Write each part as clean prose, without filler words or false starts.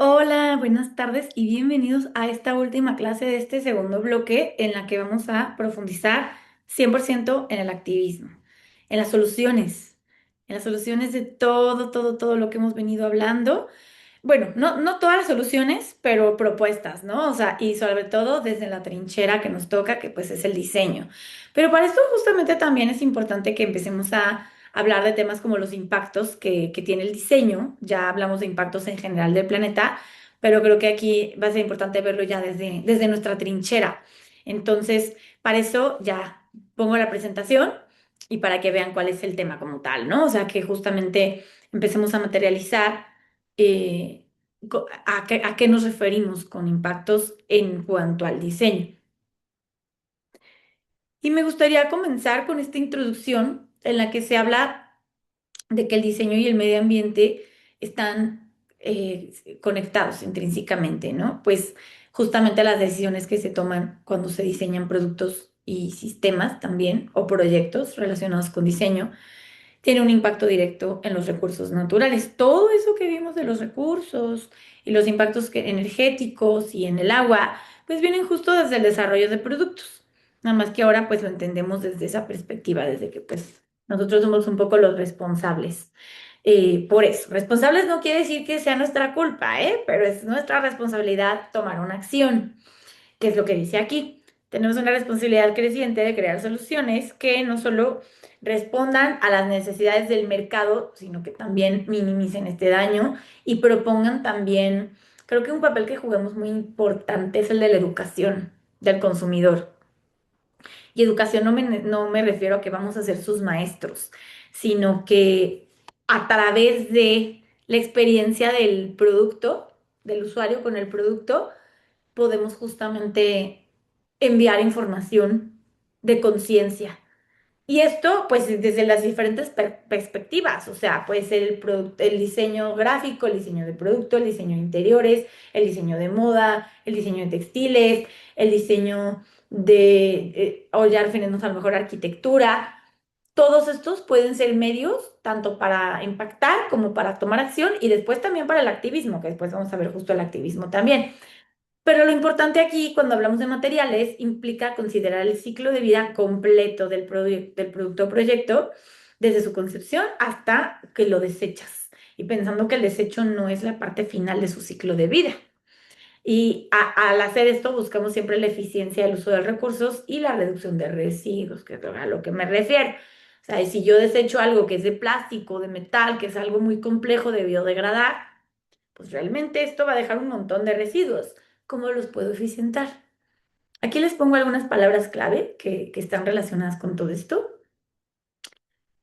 Hola, buenas tardes y bienvenidos a esta última clase de este segundo bloque en la que vamos a profundizar 100% en el activismo, en en las soluciones de todo lo que hemos venido hablando. Bueno, no todas las soluciones, pero propuestas, ¿no? O sea, y sobre todo desde la trinchera que nos toca, que pues es el diseño. Pero para esto justamente también es importante que empecemos a hablar de temas como los impactos que tiene el diseño. Ya hablamos de impactos en general del planeta, pero creo que aquí va a ser importante verlo ya desde nuestra trinchera. Entonces, para eso ya pongo la presentación y para que vean cuál es el tema como tal, ¿no? O sea, que justamente empecemos a materializar a qué nos referimos con impactos en cuanto al diseño. Y me gustaría comenzar con esta introducción en la que se habla de que el diseño y el medio ambiente están conectados intrínsecamente, ¿no? Pues justamente las decisiones que se toman cuando se diseñan productos y sistemas también, o proyectos relacionados con diseño, tiene un impacto directo en los recursos naturales. Todo eso que vimos de los recursos y los impactos energéticos y en el agua, pues vienen justo desde el desarrollo de productos. Nada más que ahora pues lo entendemos desde esa perspectiva, desde que pues nosotros somos un poco los responsables. Por eso, responsables no quiere decir que sea nuestra culpa, ¿eh? Pero es nuestra responsabilidad tomar una acción. ¿Qué es lo que dice aquí? Tenemos una responsabilidad creciente de crear soluciones que no solo respondan a las necesidades del mercado, sino que también minimicen este daño y propongan también, creo que un papel que jugamos muy importante es el de la educación del consumidor. Y educación no me refiero a que vamos a ser sus maestros, sino que a través de la experiencia del producto, del usuario con el producto, podemos justamente enviar información de conciencia. Y esto, pues, desde las diferentes perspectivas, o sea, puede ser el diseño gráfico, el diseño de producto, el diseño de interiores, el diseño de moda, el diseño de textiles, el diseño o ya refiriéndonos a lo mejor arquitectura. Todos estos pueden ser medios tanto para impactar como para tomar acción y después también para el activismo, que después vamos a ver justo el activismo también. Pero lo importante aquí, cuando hablamos de materiales, implica considerar el ciclo de vida completo del producto o proyecto, desde su concepción hasta que lo desechas. Y pensando que el desecho no es la parte final de su ciclo de vida. Y al hacer esto, buscamos siempre la eficiencia del uso de recursos y la reducción de residuos, que es a lo que me refiero. O sea, y si yo desecho algo que es de plástico, de metal, que es algo muy complejo de biodegradar, pues realmente esto va a dejar un montón de residuos. ¿Cómo los puedo eficientar? Aquí les pongo algunas palabras clave que están relacionadas con todo esto.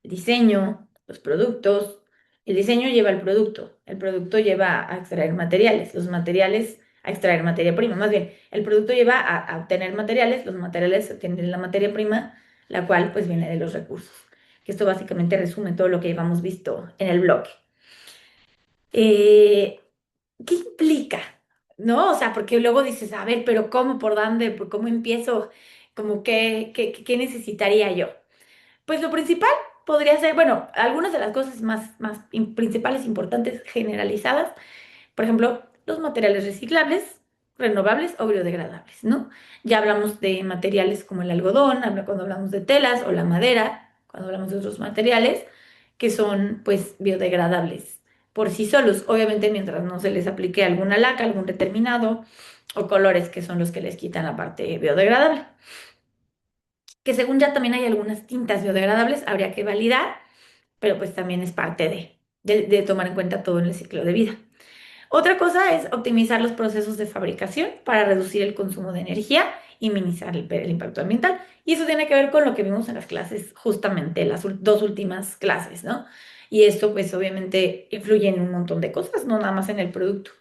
El diseño, los productos. El diseño lleva al producto. El producto lleva a extraer materiales. Los materiales a extraer materia prima. Más bien, el producto lleva a obtener materiales. Los materiales obtienen la materia prima, la cual pues viene de los recursos. Que esto básicamente resume todo lo que llevamos visto en el bloque. Eh, ¿Qué implica? ¿No? O sea, porque luego dices, a ver, pero ¿cómo? ¿Por dónde? ¿Por cómo empiezo? Como qué necesitaría yo? Pues lo principal podría ser, bueno, algunas de las cosas más principales, importantes, generalizadas, por ejemplo, los materiales reciclables, renovables o biodegradables, ¿no? Ya hablamos de materiales como el algodón, cuando hablamos de telas o la madera, cuando hablamos de otros materiales que son pues biodegradables por sí solos, obviamente mientras no se les aplique alguna laca, algún determinado o colores que son los que les quitan la parte biodegradable. Que según ya también hay algunas tintas biodegradables, habría que validar, pero pues también es parte de tomar en cuenta todo en el ciclo de vida. Otra cosa es optimizar los procesos de fabricación para reducir el consumo de energía y minimizar el impacto ambiental. Y eso tiene que ver con lo que vimos en las clases, justamente las dos últimas clases, ¿no? Y esto pues obviamente influye en un montón de cosas, no nada más en el producto.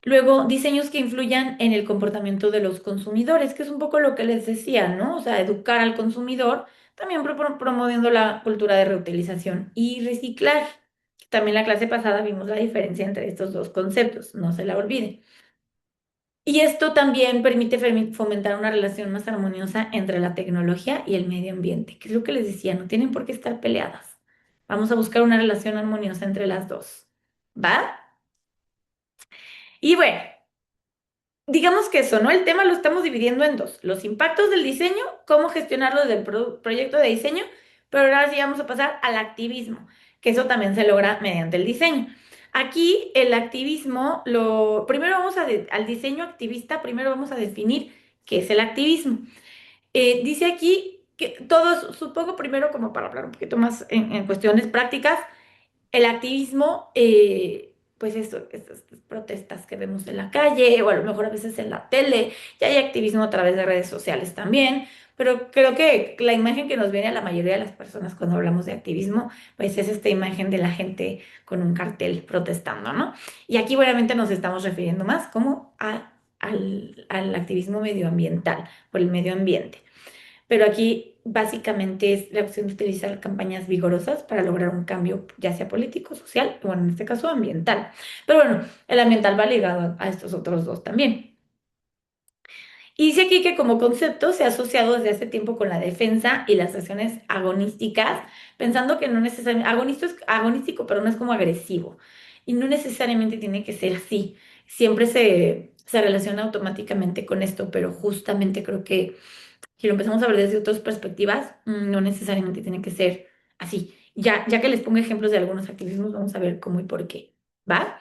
Luego, diseños que influyan en el comportamiento de los consumidores, que es un poco lo que les decía, ¿no? O sea, educar al consumidor, también promoviendo la cultura de reutilización y reciclar. También la clase pasada vimos la diferencia entre estos dos conceptos, no se la olviden. Y esto también permite fomentar una relación más armoniosa entre la tecnología y el medio ambiente, que es lo que les decía, no tienen por qué estar peleadas. Vamos a buscar una relación armoniosa entre las dos. ¿Va? Y bueno, digamos que eso, ¿no? El tema lo estamos dividiendo en dos, los impactos del diseño, cómo gestionarlo desde el proyecto de diseño, pero ahora sí vamos a pasar al activismo, que eso también se logra mediante el diseño. Aquí el activismo, primero al diseño activista, primero vamos a definir qué es el activismo. Dice aquí que todos, supongo primero como para hablar un poquito más en cuestiones prácticas, el activismo, pues eso, estas protestas que vemos en la calle o a lo mejor a veces en la tele, ya hay activismo a través de redes sociales también, pero creo que la imagen que nos viene a la mayoría de las personas cuando hablamos de activismo, pues es esta imagen de la gente con un cartel protestando, ¿no? Y aquí obviamente nos estamos refiriendo más como al activismo medioambiental, por el medio ambiente. Pero aquí básicamente es la opción de utilizar campañas vigorosas para lograr un cambio, ya sea político, social, o bueno, en este caso ambiental. Pero bueno, el ambiental va ligado a estos otros dos también. Y dice aquí que como concepto se ha asociado desde hace tiempo con la defensa y las acciones agonísticas, pensando que no necesariamente, agonístico, pero no es como agresivo. Y no necesariamente tiene que ser así. Siempre se relaciona automáticamente con esto, pero justamente creo que si lo empezamos a ver desde otras perspectivas, no necesariamente tiene que ser así. Ya que les pongo ejemplos de algunos activismos, vamos a ver cómo y por qué. ¿Va?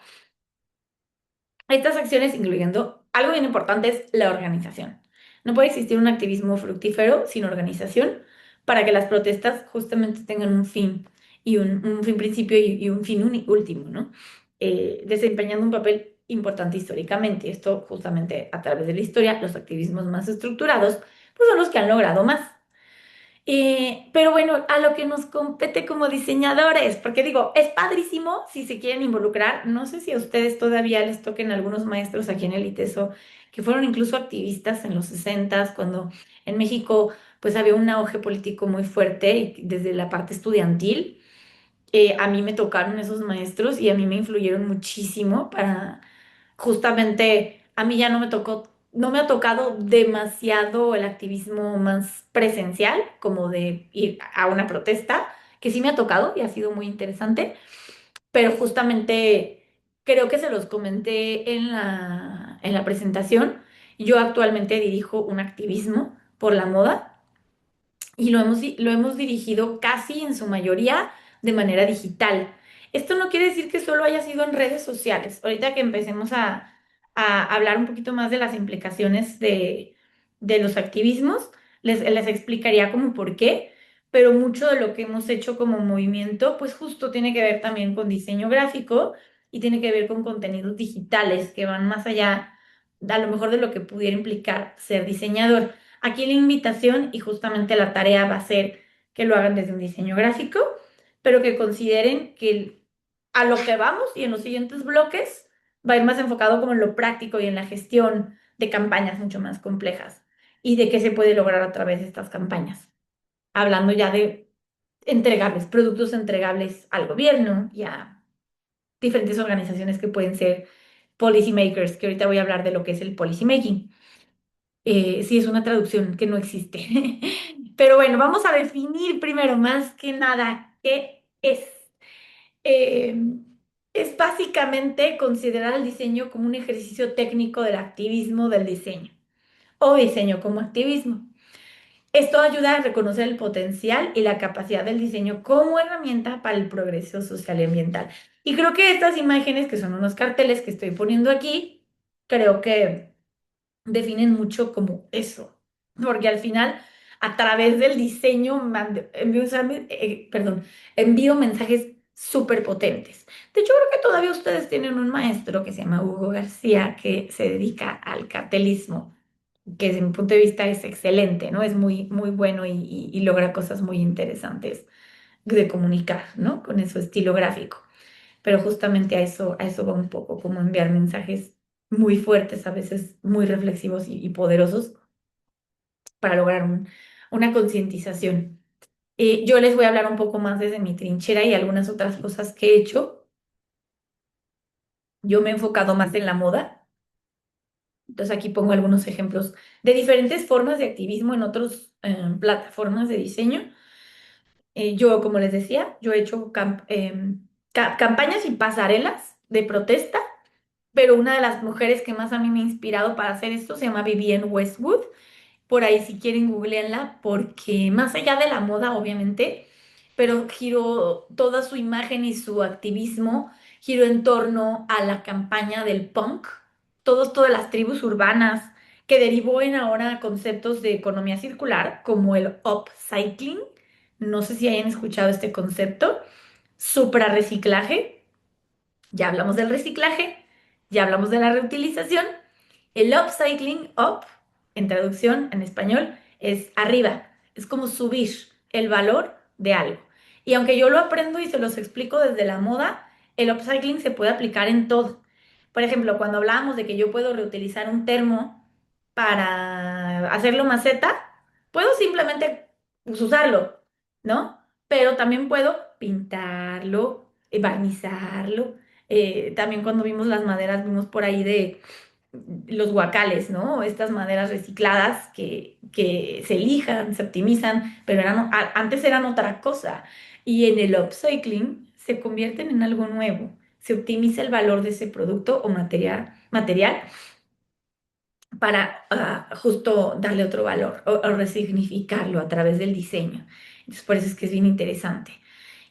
Estas acciones, incluyendo algo bien importante, es la organización. No puede existir un activismo fructífero sin organización para que las protestas justamente tengan un fin y un fin principio y un fin último, ¿no? Desempeñando un papel importante históricamente. Esto justamente a través de la historia, los activismos más estructurados, pues son los que han logrado más. Pero bueno, a lo que nos compete como diseñadores, porque digo, es padrísimo si se quieren involucrar. No sé si a ustedes todavía les toquen algunos maestros aquí en el ITESO que fueron incluso activistas en los 60 cuando en México pues había un auge político muy fuerte y desde la parte estudiantil. A mí me tocaron esos maestros y a mí me influyeron muchísimo para justamente a mí ya no me tocó, no me ha tocado demasiado el activismo más presencial, como de ir a una protesta, que sí me ha tocado y ha sido muy interesante, pero justamente creo que se los comenté en la presentación. Yo actualmente dirijo un activismo por la moda y lo hemos dirigido casi en su mayoría de manera digital. Esto no quiere decir que solo haya sido en redes sociales. Ahorita que empecemos a hablar un poquito más de las implicaciones de los activismos, les explicaría como por qué, pero mucho de lo que hemos hecho como movimiento, pues justo tiene que ver también con diseño gráfico y tiene que ver con contenidos digitales que van más allá, a lo mejor de lo que pudiera implicar ser diseñador. Aquí la invitación y justamente la tarea va a ser que lo hagan desde un diseño gráfico, pero que consideren que a lo que vamos y en los siguientes bloques va a ir más enfocado como en lo práctico y en la gestión de campañas mucho más complejas y de qué se puede lograr a través de estas campañas. Hablando ya de entregables, productos entregables al gobierno y a diferentes organizaciones que pueden ser policy makers, que ahorita voy a hablar de lo que es el policy making. Sí, es una traducción que no existe. Pero bueno, vamos a definir primero, más que nada, qué es. Eh, es básicamente considerar el diseño como un ejercicio técnico del activismo del diseño o diseño como activismo. Esto ayuda a reconocer el potencial y la capacidad del diseño como herramienta para el progreso social y ambiental. Y creo que estas imágenes, que son unos carteles que estoy poniendo aquí, creo que definen mucho como eso, porque al final, a través del diseño, envío mensajes súper potentes. De hecho, creo que todavía ustedes tienen un maestro que se llama Hugo García, que se dedica al cartelismo, que desde mi punto de vista es excelente, ¿no? Es muy, muy bueno y logra cosas muy interesantes de comunicar, ¿no? Con su estilo gráfico, pero justamente a eso va un poco, como enviar mensajes muy fuertes, a veces muy reflexivos y poderosos para lograr una concientización. Yo les voy a hablar un poco más desde mi trinchera y algunas otras cosas que he hecho. Yo me he enfocado más en la moda, entonces aquí pongo algunos ejemplos de diferentes formas de activismo en otras plataformas de diseño. Yo, como les decía, yo he hecho campañas y pasarelas de protesta pero una de las mujeres que más a mí me ha inspirado para hacer esto se llama Vivienne Westwood. Por ahí si quieren googleenla, porque más allá de la moda, obviamente, pero giró toda su imagen y su activismo, giró en torno a la campaña del punk, todas las tribus urbanas, que derivó en ahora conceptos de economía circular, como el upcycling. No sé si hayan escuchado este concepto. Suprarreciclaje, ya hablamos del reciclaje, ya hablamos de la reutilización. El upcycling, up, en traducción en español, es arriba, es como subir el valor de algo. Y aunque yo lo aprendo y se los explico desde la moda, el upcycling se puede aplicar en todo. Por ejemplo, cuando hablábamos de que yo puedo reutilizar un termo para hacerlo maceta, puedo simplemente pues, usarlo, ¿no? Pero también puedo pintarlo, barnizarlo. También cuando vimos las maderas, vimos por ahí de los guacales, ¿no? Estas maderas recicladas que se lijan, se optimizan, pero antes eran otra cosa. Y en el upcycling se convierten en algo nuevo. Se optimiza el valor de ese producto o material para justo darle otro valor o resignificarlo a través del diseño. Entonces, por eso es que es bien interesante.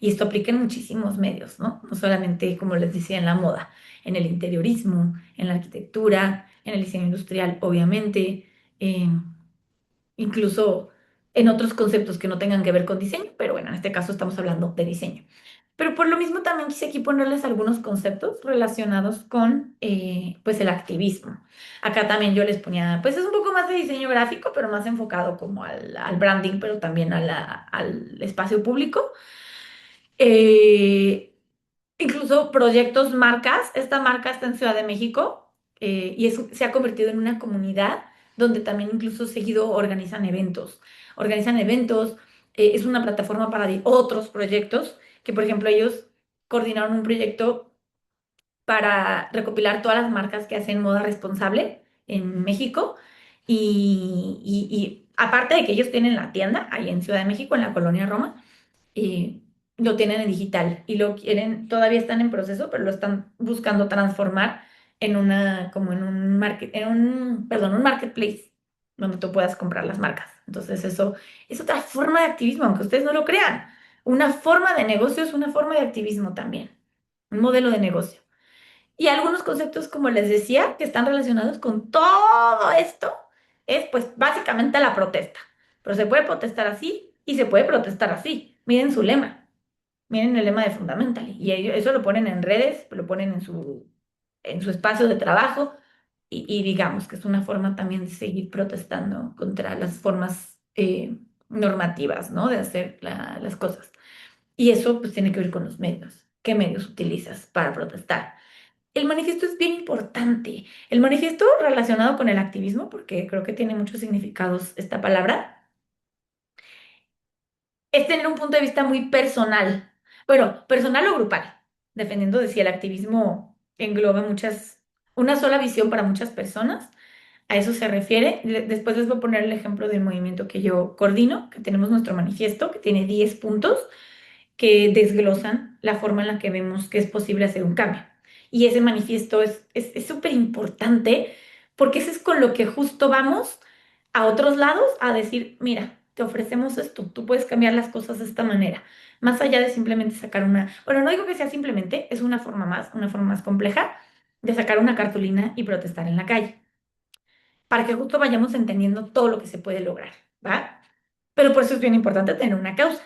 Y esto aplica en muchísimos medios, ¿no? No solamente, como les decía, en la moda, en el interiorismo, en la arquitectura, en el diseño industrial, obviamente, incluso en otros conceptos que no tengan que ver con diseño, pero bueno, en este caso estamos hablando de diseño. Pero por lo mismo también quise aquí ponerles algunos conceptos relacionados con pues el activismo. Acá también yo les ponía, pues es un poco más de diseño gráfico, pero más enfocado como al branding, pero también al espacio público. Eh, Incluso proyectos, marcas. Esta marca está en Ciudad de México y se ha convertido en una comunidad donde también incluso seguido organizan eventos. Organizan eventos, es una plataforma para otros proyectos que, por ejemplo, ellos coordinaron un proyecto para recopilar todas las marcas que hacen moda responsable en México. Y aparte de que ellos tienen la tienda ahí en Ciudad de México, en la colonia Roma, y lo tienen en digital y lo quieren, todavía están en proceso, pero lo están buscando transformar en como en un perdón, un marketplace donde tú puedas comprar las marcas. Entonces eso es otra forma de activismo, aunque ustedes no lo crean. Una forma de negocio es una forma de activismo también, un modelo de negocio. Y algunos conceptos, como les decía, que están relacionados con todo esto, es pues básicamente la protesta. Pero se puede protestar así y se puede protestar así. Miren su lema, miren el lema de Fundamentally. Y eso lo ponen en redes, lo ponen en su espacio de trabajo y digamos que es una forma también de seguir protestando contra las formas normativas, ¿no? De hacer las cosas. Y eso pues tiene que ver con los medios. ¿Qué medios utilizas para protestar? El manifiesto es bien importante. El manifiesto relacionado con el activismo, porque creo que tiene muchos significados esta palabra, es tener un punto de vista muy personal. Bueno, personal o grupal, dependiendo de si el activismo engloba una sola visión para muchas personas. A eso se refiere. Después les voy a poner el ejemplo del movimiento que yo coordino, que tenemos nuestro manifiesto, que tiene 10 puntos que desglosan la forma en la que vemos que es posible hacer un cambio. Y ese manifiesto es súper importante porque ese es con lo que justo vamos a otros lados a decir, mira, te ofrecemos esto, tú puedes cambiar las cosas de esta manera, más allá de simplemente sacar bueno, no digo que sea simplemente, es una forma más compleja de sacar una cartulina y protestar en la calle, para que justo vayamos entendiendo todo lo que se puede lograr, ¿va? Pero por eso es bien importante tener una causa.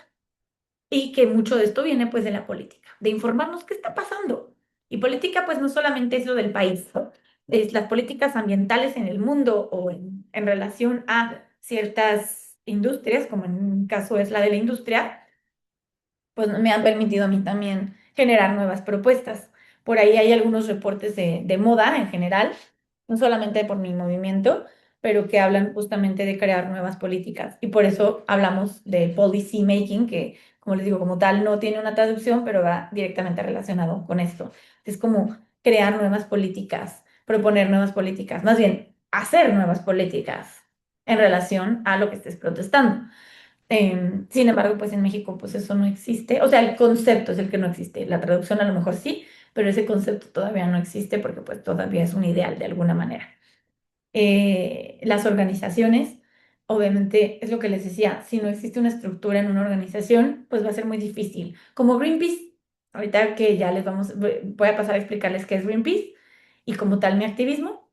Y que mucho de esto viene pues de la política, de informarnos qué está pasando. Y política pues no solamente es lo del país, ¿no? Es las políticas ambientales en el mundo o en relación a ciertas industrias, como en mi caso es la de la industria, pues me han permitido a mí también generar nuevas propuestas. Por ahí hay algunos reportes de moda en general, no solamente por mi movimiento, pero que hablan justamente de crear nuevas políticas. Y por eso hablamos de policy making, que, como les digo, como tal, no tiene una traducción, pero va directamente relacionado con esto. Es como crear nuevas políticas, proponer nuevas políticas, más bien hacer nuevas políticas en relación a lo que estés protestando. Sin embargo, pues en México pues eso no existe. O sea, el concepto es el que no existe. La traducción a lo mejor sí, pero ese concepto todavía no existe porque pues todavía es un ideal de alguna manera. Las organizaciones, obviamente, es lo que les decía, si no existe una estructura en una organización, pues va a ser muy difícil. Como Greenpeace, ahorita que ya les voy a pasar a explicarles qué es Greenpeace y como tal mi activismo,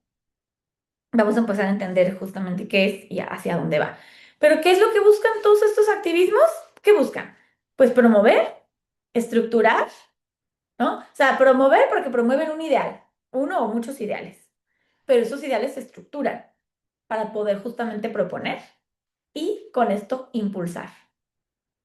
vamos a empezar a entender justamente qué es y hacia dónde va. Pero ¿qué es lo que buscan todos estos activismos? ¿Qué buscan? Pues promover, estructurar, ¿no? O sea, promover porque promueven un ideal, uno o muchos ideales, pero esos ideales se estructuran para poder justamente proponer y con esto impulsar.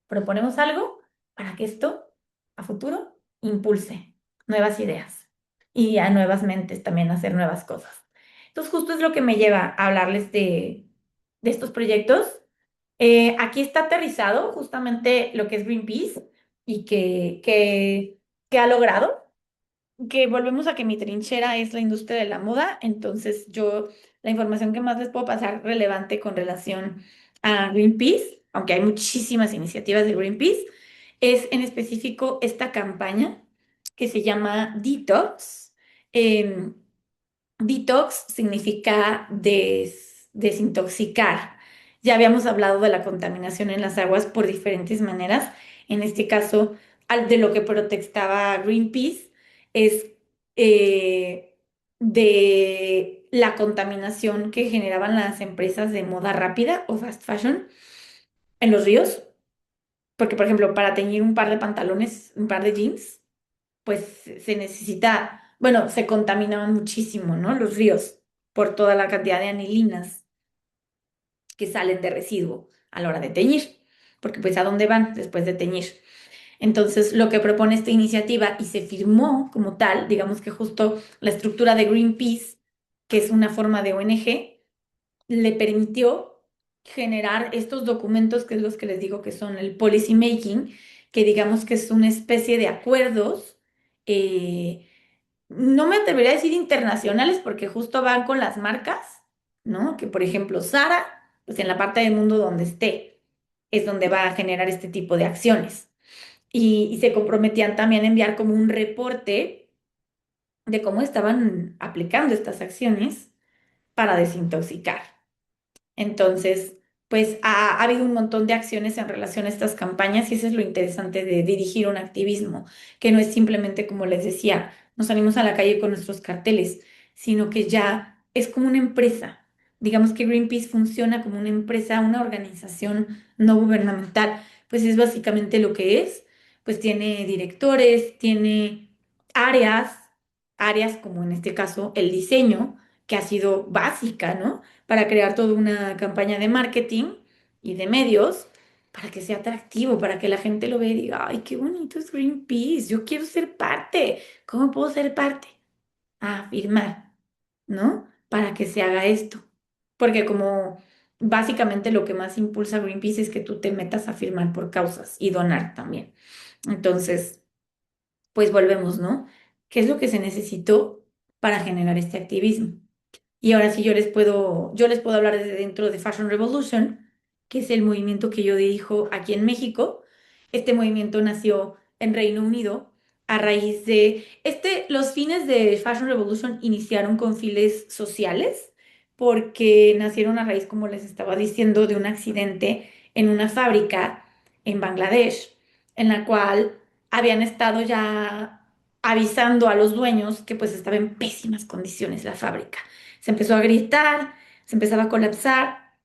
Proponemos algo para que esto a futuro impulse nuevas ideas y a nuevas mentes también hacer nuevas cosas. Entonces, justo es lo que me lleva a hablarles de estos proyectos. Aquí está aterrizado justamente lo que es Greenpeace y que ha logrado que volvemos a que mi trinchera es la industria de la moda, entonces yo la información que más les puedo pasar relevante con relación a Greenpeace, aunque hay muchísimas iniciativas de Greenpeace, es en específico esta campaña que se llama Detox. Em, Detox significa desintoxicar. Ya habíamos hablado de la contaminación en las aguas por diferentes maneras. En este caso, de lo que protestaba Greenpeace es de la contaminación que generaban las empresas de moda rápida o fast fashion en los ríos. Porque, por ejemplo, para teñir un par de pantalones, un par de jeans, pues se necesita, bueno, se contaminaban muchísimo, ¿no? Los ríos por toda la cantidad de anilinas que salen de residuo a la hora de teñir, porque pues ¿a dónde van después de teñir? Entonces, lo que propone esta iniciativa y se firmó como tal, digamos que justo la estructura de Greenpeace, que es una forma de ONG, le permitió generar estos documentos, que es los que les digo que son el policy making, que digamos que es una especie de acuerdos, no me atrevería a decir internacionales, porque justo van con las marcas, ¿no? Que por ejemplo, Sara, pues en la parte del mundo donde esté, es donde va a generar este tipo de acciones. Y se comprometían también a enviar como un reporte de cómo estaban aplicando estas acciones para desintoxicar. Entonces, pues ha habido un montón de acciones en relación a estas campañas y eso es lo interesante de dirigir un activismo, que no es simplemente, como les decía, nos salimos a la calle con nuestros carteles, sino que ya es como una empresa. Digamos que Greenpeace funciona como una empresa, una organización no gubernamental, pues es básicamente lo que es, pues tiene directores, tiene áreas, áreas como en este caso el diseño, que ha sido básica, ¿no? Para crear toda una campaña de marketing y de medios para que sea atractivo, para que la gente lo vea y diga, ay, qué bonito es Greenpeace, yo quiero ser parte. ¿Cómo puedo ser parte? Ah, firmar, ¿no? Para que se haga esto. Porque como básicamente lo que más impulsa a Greenpeace es que tú te metas a firmar por causas y donar también. Entonces, pues volvemos, ¿no? ¿Qué es lo que se necesitó para generar este activismo? Y ahora sí yo les puedo hablar desde dentro de Fashion Revolution, que es el movimiento que yo dirijo aquí en México. Este movimiento nació en Reino Unido a raíz los fines de Fashion Revolution iniciaron con fines sociales, porque nacieron a raíz, como les estaba diciendo, de un accidente en una fábrica en Bangladesh, en la cual habían estado ya avisando a los dueños que pues estaba en pésimas condiciones la fábrica. Se empezó a gritar, se empezaba a colapsar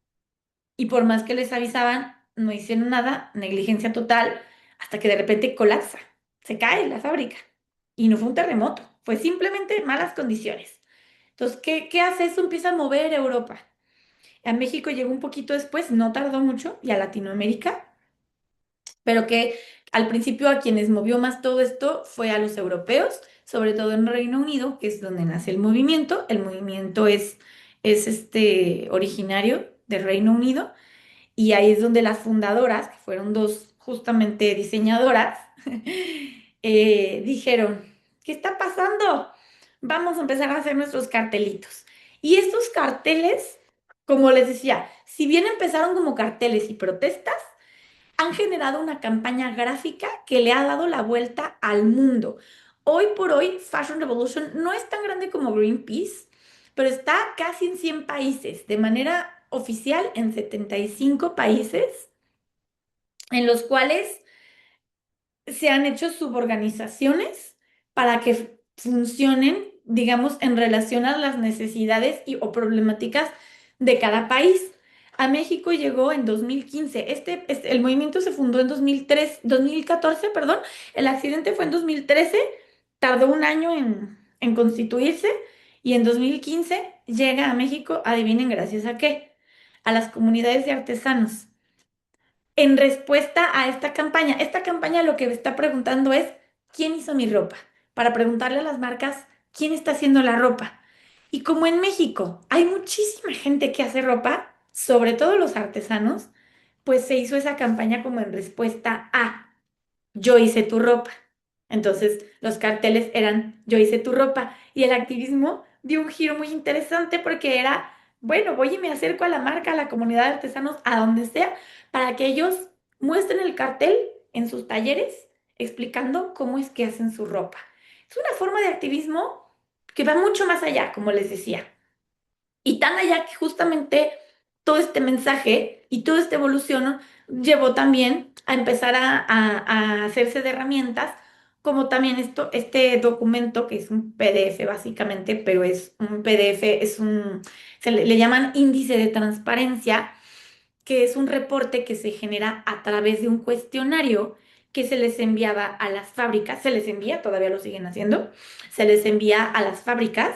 y por más que les avisaban, no hicieron nada, negligencia total, hasta que de repente colapsa, se cae la fábrica. Y no fue un terremoto, fue simplemente malas condiciones. Entonces, ¿qué hace eso? Empieza a mover Europa. A México llegó un poquito después, no tardó mucho, y a Latinoamérica, pero que al principio a quienes movió más todo esto fue a los europeos, sobre todo en Reino Unido, que es donde nace el movimiento. El movimiento es originario del Reino Unido y ahí es donde las fundadoras, que fueron dos justamente diseñadoras, dijeron, ¿qué está pasando? Vamos a empezar a hacer nuestros cartelitos. Y estos carteles, como les decía, si bien empezaron como carteles y protestas, han generado una campaña gráfica que le ha dado la vuelta al mundo. Hoy por hoy, Fashion Revolution no es tan grande como Greenpeace, pero está casi en 100 países, de manera oficial en 75 países, en los cuales se han hecho suborganizaciones para que funcionen, digamos, en relación a las necesidades o problemáticas de cada país. A México llegó en 2015. El movimiento se fundó en 2003, 2014, perdón. El accidente fue en 2013. Tardó un año en constituirse y en 2015 llega a México, adivinen gracias a qué, a las comunidades de artesanos en respuesta a esta campaña. Esta campaña lo que está preguntando es, ¿quién hizo mi ropa? Para preguntarle a las marcas, ¿quién está haciendo la ropa? Y como en México hay muchísima gente que hace ropa, sobre todo los artesanos, pues se hizo esa campaña como en respuesta a yo hice tu ropa. Entonces, los carteles eran yo hice tu ropa y el activismo dio un giro muy interesante porque era, bueno, voy y me acerco a la marca, a la comunidad de artesanos, a donde sea, para que ellos muestren el cartel en sus talleres explicando cómo es que hacen su ropa. Es una forma de activismo que va mucho más allá, como les decía. Y tan allá que justamente todo este mensaje y toda esta evolución llevó también a empezar a hacerse de herramientas, como también este documento, que es un PDF básicamente, pero es un PDF, le llaman índice de transparencia, que es un reporte que se genera a través de un cuestionario que se les enviaba a las fábricas, se les envía, todavía lo siguen haciendo, se les envía a las fábricas.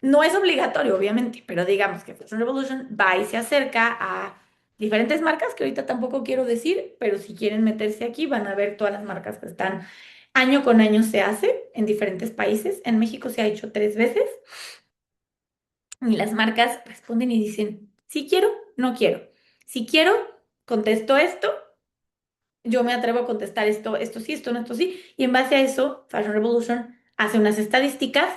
No es obligatorio, obviamente, pero digamos que Fashion Revolution va y se acerca a diferentes marcas que ahorita tampoco quiero decir, pero si quieren meterse aquí van a ver todas las marcas que están año con año se hace en diferentes países. En México se ha hecho 3 veces y las marcas responden y dicen, si quiero, no quiero. Si quiero, contesto esto, yo me atrevo a contestar esto sí, esto no, esto sí, y en base a eso, Fashion Revolution hace unas estadísticas,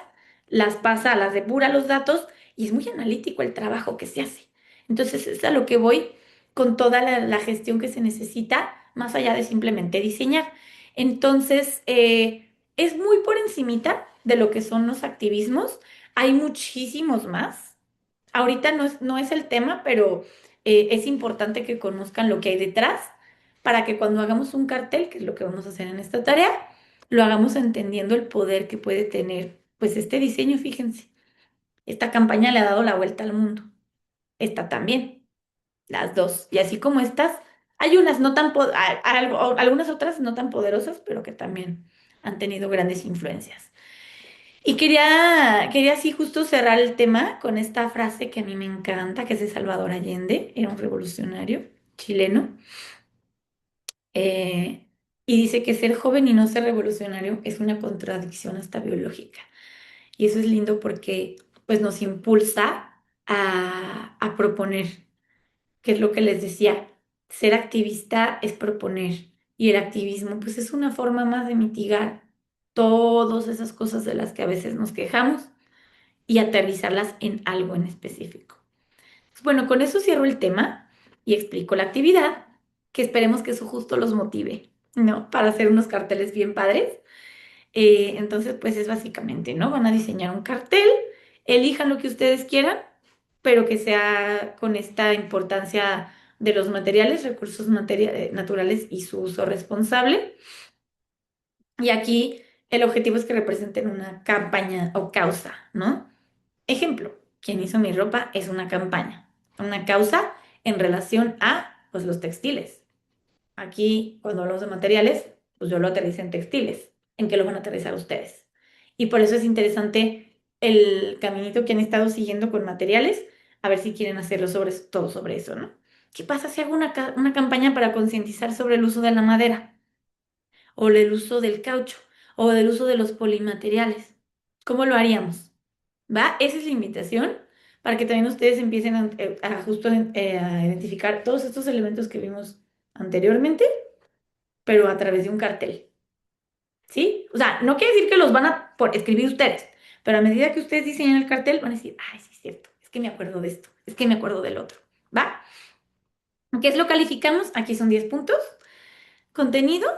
las pasa, las depura los datos, y es muy analítico el trabajo que se hace. Entonces, es a lo que voy con toda la gestión que se necesita, más allá de simplemente diseñar. Entonces, es muy por encimita de lo que son los activismos. Hay muchísimos más. Ahorita no es el tema, pero es importante que conozcan lo que hay detrás para que cuando hagamos un cartel, que es lo que vamos a hacer en esta tarea, lo hagamos entendiendo el poder que puede tener, pues este diseño, fíjense, esta campaña le ha dado la vuelta al mundo. Esta también, las dos. Y así como estas, hay unas no tan, algunas otras no tan poderosas, pero que también han tenido grandes influencias. Y quería así justo cerrar el tema con esta frase que a mí me encanta, que es de Salvador Allende, era un revolucionario chileno, eh, y dice que ser joven y no ser revolucionario es una contradicción hasta biológica. Y eso es lindo porque pues nos impulsa a proponer, que es lo que les decía, ser activista es proponer, y el activismo pues es una forma más de mitigar todas esas cosas de las que a veces nos quejamos y aterrizarlas en algo en específico. Bueno, con eso cierro el tema y explico la actividad, que esperemos que eso justo los motive, ¿no? Para hacer unos carteles bien padres. Entonces, pues es básicamente, ¿no? Van a diseñar un cartel, elijan lo que ustedes quieran, pero que sea con esta importancia de los materiales, recursos naturales y su uso responsable. Y aquí el objetivo es que representen una campaña o causa, ¿no? Ejemplo, quien hizo mi ropa es una campaña, una causa en relación a pues, los textiles. Aquí, cuando hablamos de materiales, pues yo lo aterricé en textiles. ¿En qué lo van a aterrizar ustedes? Y por eso es interesante el caminito que han estado siguiendo con materiales, a ver si quieren hacerlo todo sobre eso, ¿no? ¿Qué pasa si hago una campaña para concientizar sobre el uso de la madera, o el uso del caucho, o del uso de los polimateriales? ¿Cómo lo haríamos? ¿Va? Esa es la invitación para que también ustedes empiecen a justo a identificar todos estos elementos que vimos anteriormente, pero a través de un cartel, ¿sí? O sea, no quiere decir que los van a escribir ustedes, pero a medida que ustedes diseñan el cartel van a decir, ay, sí es cierto, es que me acuerdo de esto, es que me acuerdo del otro, ¿va? ¿Qué es lo calificamos? Aquí son 10 puntos. Contenido,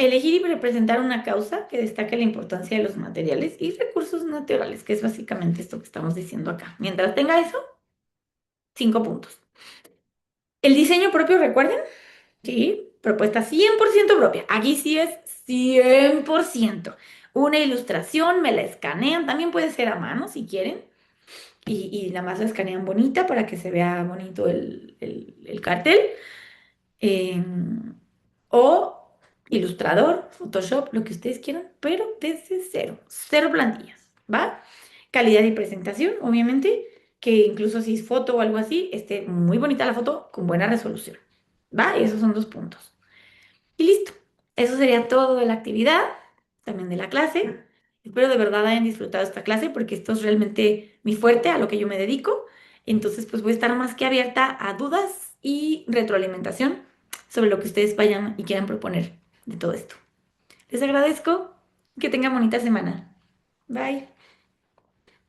Elegir y representar una causa que destaque la importancia de los materiales y recursos naturales, que es básicamente esto que estamos diciendo acá. Mientras tenga eso, 5 puntos. El diseño propio, recuerden, sí, propuesta 100% propia. Aquí sí es 100%. Una ilustración, me la escanean, también puede ser a mano si quieren, y nada más la escanean bonita para que se vea bonito el cartel. O Ilustrador, Photoshop, lo que ustedes quieran, pero desde cero, cero plantillas, ¿va? Calidad y presentación, obviamente, que incluso si es foto o algo así, esté muy bonita la foto con buena resolución, ¿va? Esos son 2 puntos. Y listo. Eso sería todo de la actividad, también de la clase. Espero de verdad hayan disfrutado esta clase porque esto es realmente mi fuerte, a lo que yo me dedico. Entonces, pues voy a estar más que abierta a dudas y retroalimentación sobre lo que ustedes vayan y quieran proponer de todo esto. Les agradezco. Que tengan bonita semana. Bye.